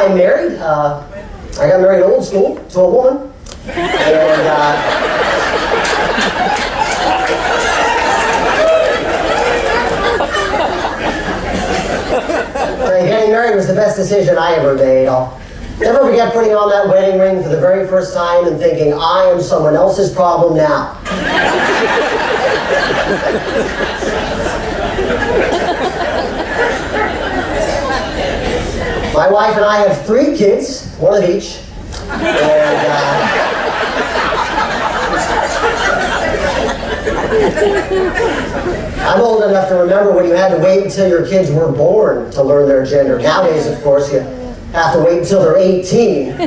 I'm married. I got married old school to a woman. And getting married was the best decision I ever made. I'll never forget putting on that wedding ring for the very first time and thinking, I am someone else's problem now. My wife and I have 3 kids, one of each. And, I'm old enough to remember when you had to wait until your kids were born to learn their gender. Nowadays, of course, you have to wait until they're 18.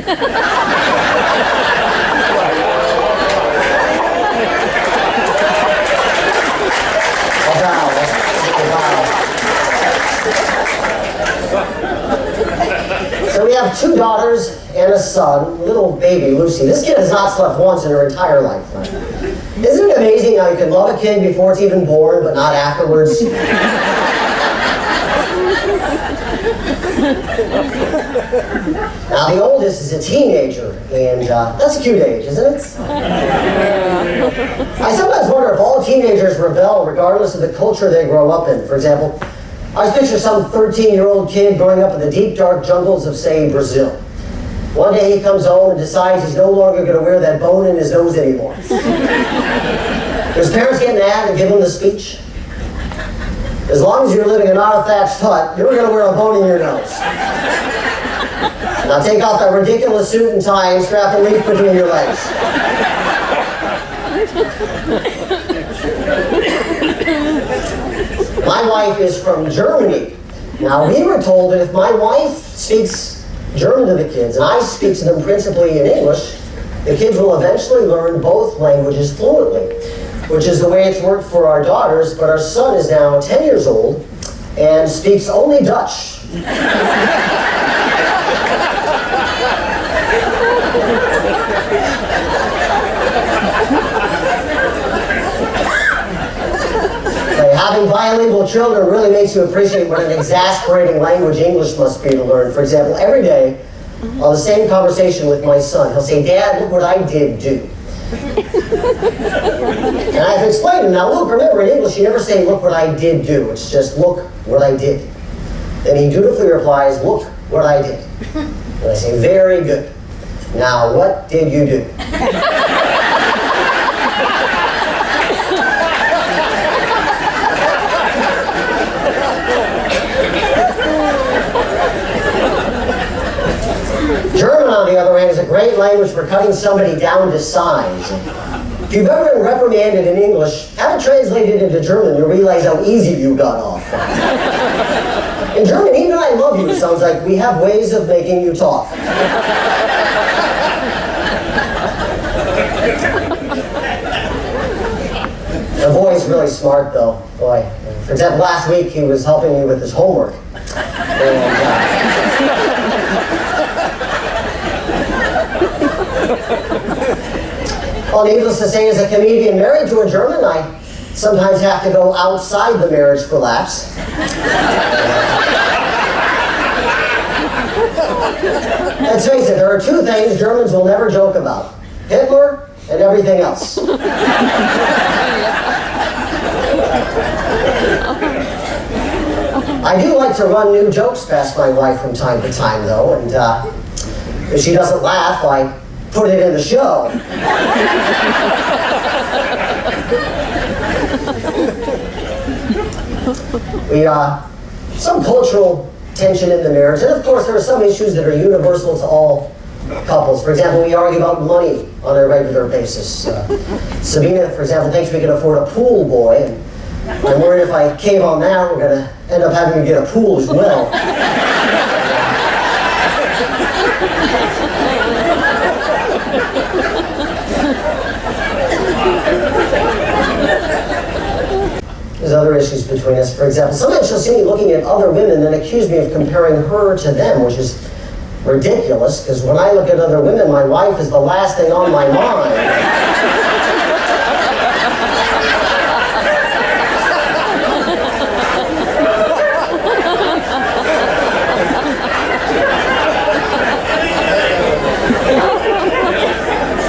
So we have 2 daughters and a son, little baby Lucy. This kid has not slept once in her entire life. Isn't it amazing how you can love a kid before it's even born, but not afterwards? Now the oldest is a teenager, and that's a cute age, isn't it? I sometimes wonder if all teenagers rebel regardless of the culture they grow up in. For example, I picture some 13-year-old kid growing up in the deep, dark jungles of, say, Brazil. One day he comes home and decides he's no longer going to wear that bone in his nose anymore. His parents get mad and give him the speech. As long as you're living in not a thatched hut, you're going to wear a bone in your nose. Now take off that ridiculous suit and tie and strap a leaf between your legs. My wife is from Germany. Now we were told that if my wife speaks German to the kids, and I speak to them principally in English, the kids will eventually learn both languages fluently, which is the way it's worked for our daughters, but our son is now 10 years old and speaks only Dutch. Having bilingual children really makes you appreciate what an exasperating language English must be to learn. For example, every day, on the same conversation with my son, he'll say, Dad, look what I did do. And I have to explain to him, now look, remember in English you never say, look what I did do. It's just, look what I did. Then he dutifully replies, look what I did. And I say, very good. Now, what did you do? German, on the other hand, is a great language for cutting somebody down to size. If you've ever been reprimanded in English, have it translated into German, you'll realize how easy you got off. In German, even I love you sounds like we have ways of making you talk. The boy's really smart, though. Boy. For example, last week he was helping me with his homework. Well, needless to say, as a comedian married to a German, I sometimes have to go outside the marriage for laughs. Let's face it, there are 2 things Germans will never joke about: Hitler and everything else. I do like to run new jokes past my wife from time to time, though, and if she doesn't laugh, I put it in the show. Some cultural tension in the marriage, and of course there are some issues that are universal to all couples. For example, we argue about money on a regular basis. Sabina, for example, thinks we can afford a pool boy, and I'm worried if I cave on that, we're going to end up having to get a pool as well. There's other issues between us. For example, sometimes she'll see me looking at other women and accuse me of comparing her to them, which is ridiculous, because when I look at other women, my wife is the last thing on my mind.